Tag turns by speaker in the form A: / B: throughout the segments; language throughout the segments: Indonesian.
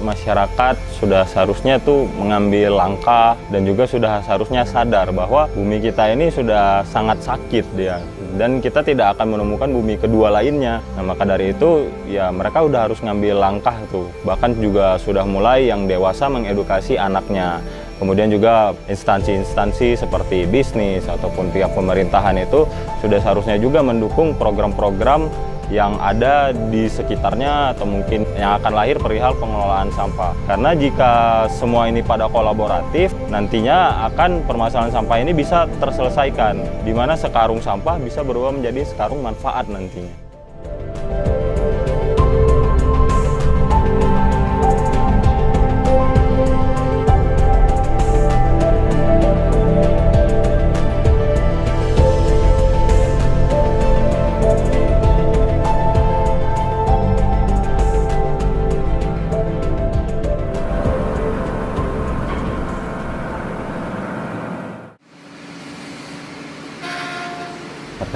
A: Masyarakat sudah seharusnya tuh mengambil langkah dan juga sudah seharusnya sadar bahwa bumi kita ini sudah sangat sakit dia, dan kita tidak akan menemukan bumi kedua lainnya. Nah, maka dari itu ya mereka udah harus ngambil langkah tuh. Bahkan juga sudah mulai yang dewasa mengedukasi anaknya. Kemudian juga instansi-instansi seperti bisnis ataupun pihak pemerintahan itu sudah seharusnya juga mendukung program-program yang ada di sekitarnya atau mungkin yang akan lahir perihal pengelolaan sampah. Karena jika semua ini pada kolaboratif, nantinya akan permasalahan sampah ini bisa terselesaikan, di mana sekarung sampah bisa berubah menjadi sekarung manfaat nantinya.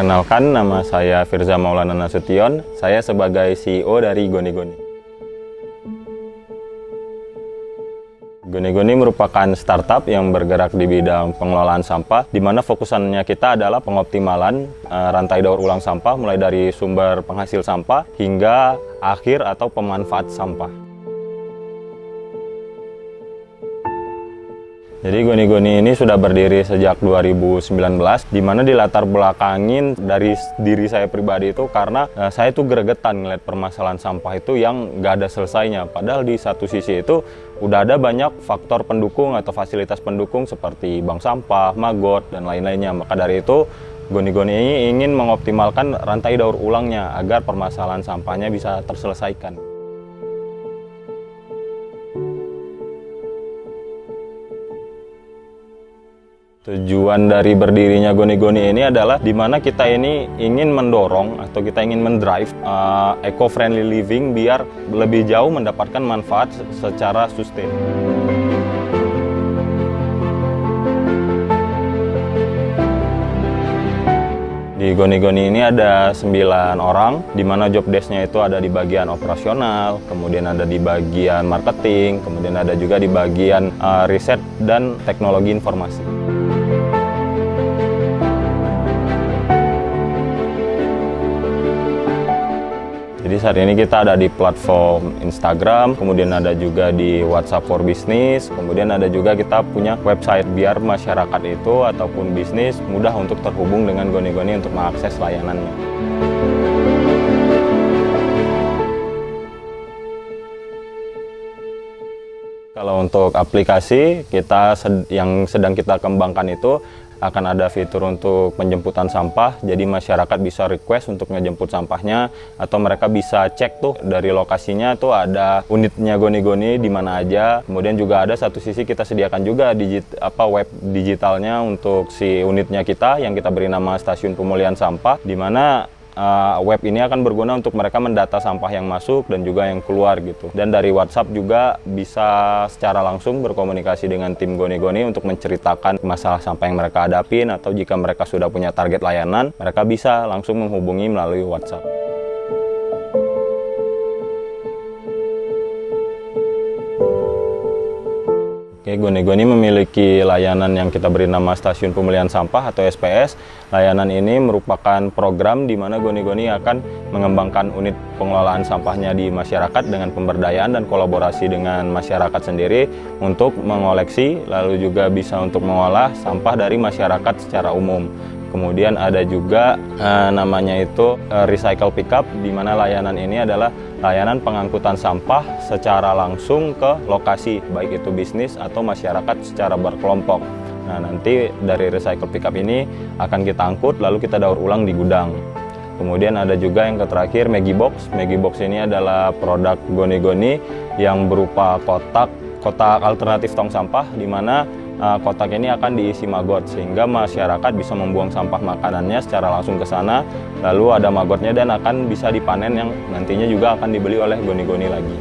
A: Perkenalkan, nama saya Firza Maulana Nasution. Saya sebagai CEO dari Goni-Goni. Goni-Goni merupakan startup yang bergerak di bidang pengelolaan sampah, di mana fokusannya kita adalah pengoptimalan rantai daur ulang sampah, mulai dari sumber penghasil sampah hingga akhir atau pemanfaat sampah. Jadi Goni-Goni ini sudah berdiri sejak 2019, di mana dilatar belakangin dari diri saya pribadi itu karena saya tuh gregetan ngeliat permasalahan sampah itu yang nggak ada selesainya. Padahal di satu sisi itu udah ada banyak faktor pendukung atau fasilitas pendukung seperti bank sampah, maggot, dan lain-lainnya. Maka dari itu Goni-Goni ini ingin mengoptimalkan rantai daur ulangnya agar permasalahan sampahnya bisa terselesaikan. Tujuan dari berdirinya Goni-Goni ini adalah di mana kita ini ingin mendorong atau kita ingin mendrive eco-friendly living biar lebih jauh mendapatkan manfaat secara sustain. Di Goni-Goni ini ada 9 orang, di mana job desk-nya itu ada di bagian operasional, kemudian ada di bagian marketing, kemudian ada juga di bagian riset dan teknologi informasi. Jadi saat ini kita ada di platform Instagram, kemudian ada juga di WhatsApp for Business, kemudian ada juga kita punya website biar masyarakat itu ataupun bisnis mudah untuk terhubung dengan Goni-Goni untuk mengakses layanannya. Kalau untuk aplikasi yang sedang kita kembangkan itu akan ada fitur untuk penjemputan sampah, jadi masyarakat bisa request untuk ngejemput sampahnya atau mereka bisa cek tuh dari lokasinya tuh ada unitnya Goni-Goni di mana aja. Kemudian juga ada satu sisi kita sediakan juga web digitalnya untuk si unitnya kita yang kita beri nama Stasiun Pemulihan Sampah, di mana web ini akan berguna untuk mereka mendata sampah yang masuk dan juga yang keluar gitu. Dan dari WhatsApp juga bisa secara langsung berkomunikasi dengan tim Goni-Goni untuk menceritakan masalah sampah yang mereka hadapin, atau jika mereka sudah punya target layanan, mereka bisa langsung menghubungi melalui WhatsApp. Oke, Goni-Goni memiliki layanan yang kita beri nama Stasiun Pemulihan Sampah atau SPS. Layanan ini merupakan program di mana Goni-Goni akan mengembangkan unit pengelolaan sampahnya di masyarakat dengan pemberdayaan dan kolaborasi dengan masyarakat sendiri untuk mengoleksi, lalu juga bisa untuk mengolah sampah dari masyarakat secara umum. Kemudian ada juga namanya itu recycle pickup, di mana layanan ini adalah layanan pengangkutan sampah secara langsung ke lokasi, baik itu bisnis atau masyarakat secara berkelompok. Nah, nanti dari recycle pickup ini akan kita angkut lalu kita daur ulang di gudang. Kemudian ada juga yang terakhir Maggie Box. Maggie Box ini adalah produk Goni-Goni yang berupa kotak alternatif tong sampah, di mana kotak ini akan diisi maggot sehingga masyarakat bisa membuang sampah makanannya secara langsung ke sana. Lalu ada maggotnya dan akan bisa dipanen yang nantinya juga akan dibeli oleh Goni-Goni lagi.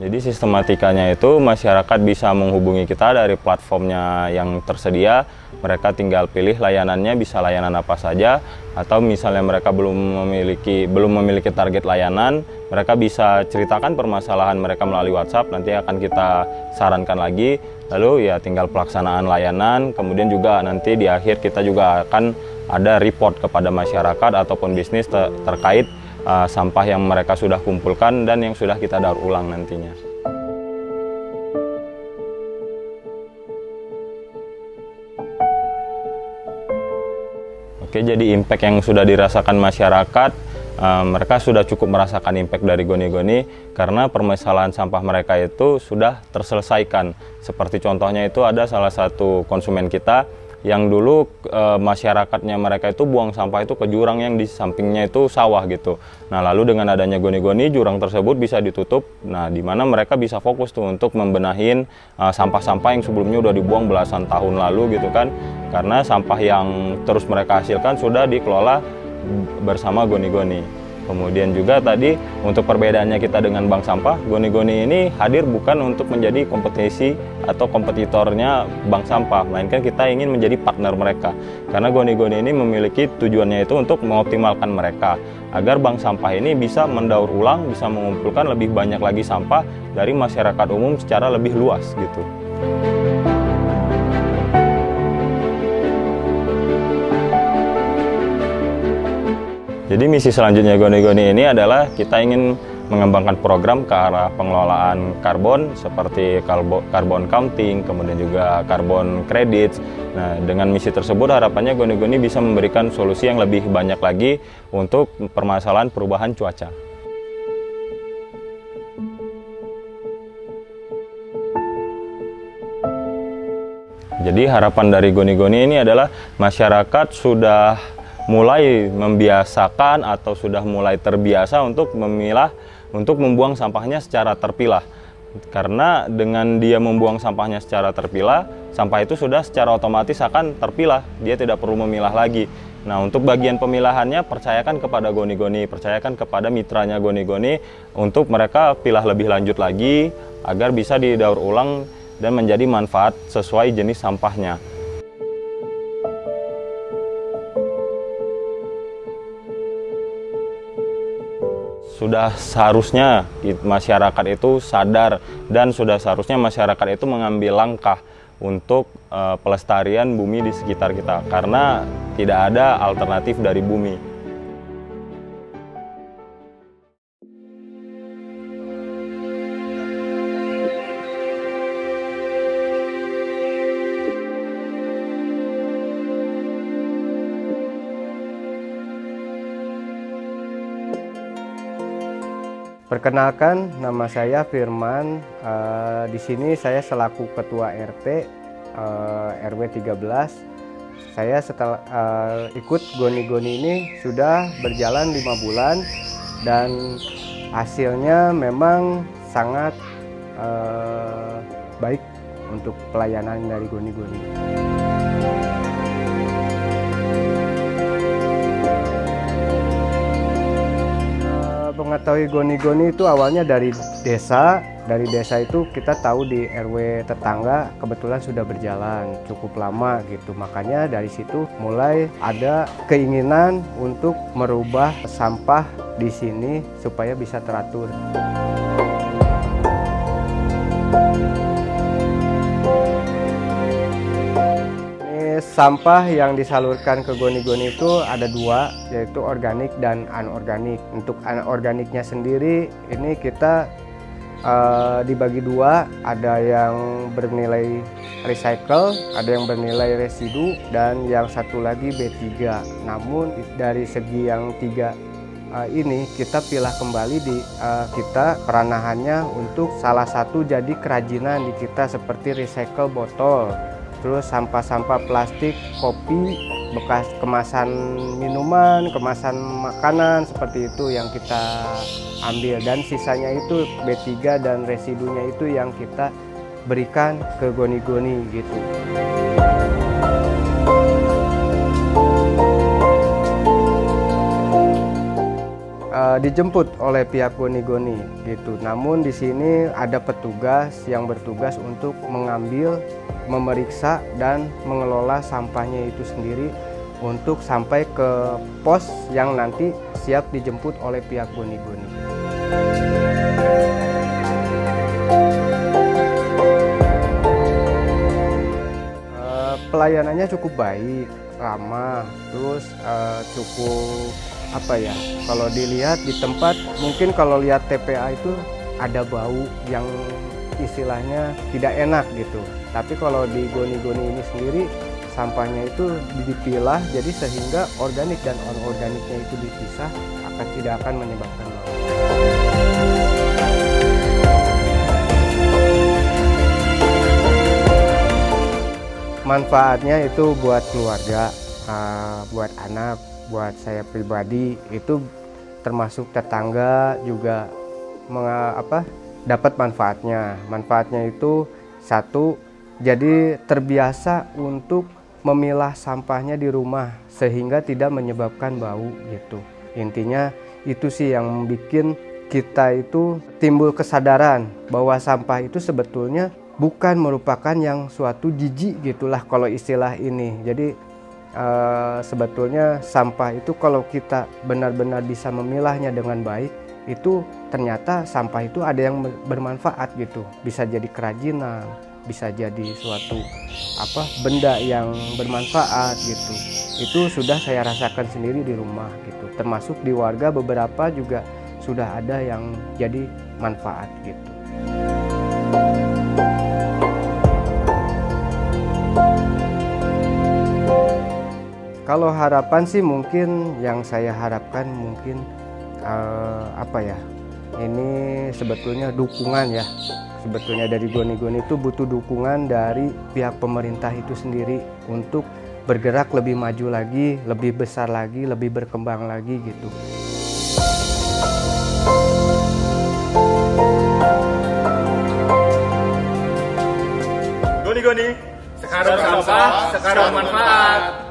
A: Jadi sistematikanya itu masyarakat bisa menghubungi kita dari platformnya yang tersedia. Mereka tinggal pilih layanannya, bisa layanan apa saja, atau misalnya mereka belum memiliki target layanan, mereka bisa ceritakan permasalahan mereka melalui WhatsApp, nanti akan kita sarankan lagi. Lalu ya tinggal pelaksanaan layanan, kemudian juga nanti di akhir kita juga akan ada report kepada masyarakat ataupun bisnis terkait sampah yang mereka sudah kumpulkan dan yang sudah kita daur ulang nantinya. Oke, jadi impact yang sudah dirasakan masyarakat, mereka sudah cukup merasakan impact dari Goni-Goni karena permasalahan sampah mereka itu sudah terselesaikan. Seperti contohnya itu ada salah satu konsumen kita yang dulu masyarakatnya mereka itu buang sampah itu ke jurang yang di sampingnya itu sawah gitu. Nah, lalu dengan adanya Goni-Goni, jurang tersebut bisa ditutup. Nah, di mana mereka bisa fokus tuh untuk membenahin sampah-sampah yang sebelumnya udah dibuang belasan tahun lalu gitu kan. Karena sampah yang terus mereka hasilkan sudah dikelola bersama Goni-Goni. Kemudian juga tadi untuk perbedaannya kita dengan bank sampah, Goni-Goni ini hadir bukan untuk menjadi kompetisi atau kompetitornya bank sampah, melainkan kita ingin menjadi partner mereka. Karena Goni-Goni ini memiliki tujuannya itu untuk mengoptimalkan mereka, agar bank sampah ini bisa mendaur ulang, bisa mengumpulkan lebih banyak lagi sampah dari masyarakat umum secara lebih luas gitu. Jadi misi selanjutnya Goni-Goni ini adalah kita ingin mengembangkan program ke arah pengelolaan karbon seperti carbon counting, kemudian juga carbon credits. Nah, dengan misi tersebut harapannya Goni-Goni bisa memberikan solusi yang lebih banyak lagi untuk permasalahan perubahan cuaca. Jadi harapan dari Goni-Goni ini adalah masyarakat sudah mulai membiasakan atau sudah mulai terbiasa untuk membuang sampahnya secara terpilah. Karena dengan dia membuang sampahnya secara terpilah, sampah itu sudah secara otomatis akan terpilah, dia tidak perlu memilah lagi. Nah, untuk bagian pemilahannya percayakan kepada Goni-Goni, percayakan kepada mitranya Goni-Goni untuk mereka pilah lebih lanjut lagi agar bisa didaur ulang dan menjadi manfaat sesuai jenis sampahnya. Sudah seharusnya masyarakat itu sadar dan sudah seharusnya masyarakat itu mengambil langkah untuk pelestarian bumi di sekitar kita karena tidak ada alternatif dari bumi.
B: Perkenalkan, nama saya Firman. Di sini saya selaku Ketua RT RW 13. Saya setelah ikut Goni-Goni ini sudah berjalan 5 bulan dan hasilnya memang sangat baik untuk pelayanan dari Goni-Goni. Mengetahui Goni-Goni itu awalnya dari desa. Dari desa itu kita tahu di RW tetangga kebetulan sudah berjalan cukup lama gitu. Makanya dari situ mulai ada keinginan untuk merubah sampah di sini supaya bisa teratur. Sampah yang disalurkan ke Goni-Goni itu ada dua, yaitu organik dan anorganik. Untuk anorganiknya sendiri ini kita dibagi dua, ada yang bernilai recycle, ada yang bernilai residu, dan yang satu lagi B3. Namun dari segi yang tiga ini kita pilah kembali di kita peranahannya untuk salah satu jadi kerajinan di kita seperti recycle botol, terus sampah-sampah plastik, kopi, bekas kemasan minuman, kemasan makanan seperti itu yang kita ambil, dan sisanya itu B3 dan residunya itu yang kita berikan ke goni-goni gitu. Dijemput oleh pihak goni-goni gitu. Namun di sini ada petugas yang bertugas untuk mengambil, memeriksa dan mengelola sampahnya itu sendiri untuk sampai ke pos yang nanti siap dijemput oleh pihak goni-goni. Pelayanannya cukup baik, ramah, terus cukup kalau dilihat di tempat, mungkin kalau lihat TPA itu ada bau yang istilahnya tidak enak gitu. Tapi kalau di goni-goni ini sendiri, sampahnya itu dipilah, jadi sehingga organik dan anorganiknya itu dipisah, tidak akan menyebabkan bau. Manfaatnya itu buat keluarga, buat anak, buat saya pribadi, itu termasuk tetangga juga dapat manfaatnya. Manfaatnya itu satu, jadi terbiasa untuk memilah sampahnya di rumah sehingga tidak menyebabkan bau gitu. Intinya itu sih yang bikin kita itu timbul kesadaran bahwa sampah itu sebetulnya bukan merupakan yang suatu jijik gitulah kalau istilah ini. Jadi sebetulnya sampah itu kalau kita benar-benar bisa memilahnya dengan baik, itu ternyata sampah itu ada yang bermanfaat gitu. Bisa jadi kerajinan, bisa jadi suatu benda yang bermanfaat gitu. Itu sudah saya rasakan sendiri di rumah gitu. Termasuk di warga beberapa juga sudah ada yang jadi manfaat gitu. Kalau harapan sih mungkin yang saya harapkan mungkin ini sebetulnya dukungan ya. Sebetulnya dari goni-goni itu butuh dukungan dari pihak pemerintah itu sendiri untuk bergerak lebih maju lagi, lebih besar lagi, lebih berkembang lagi gitu.
C: Goni-goni, sekarang sampah, sekarang manfaat.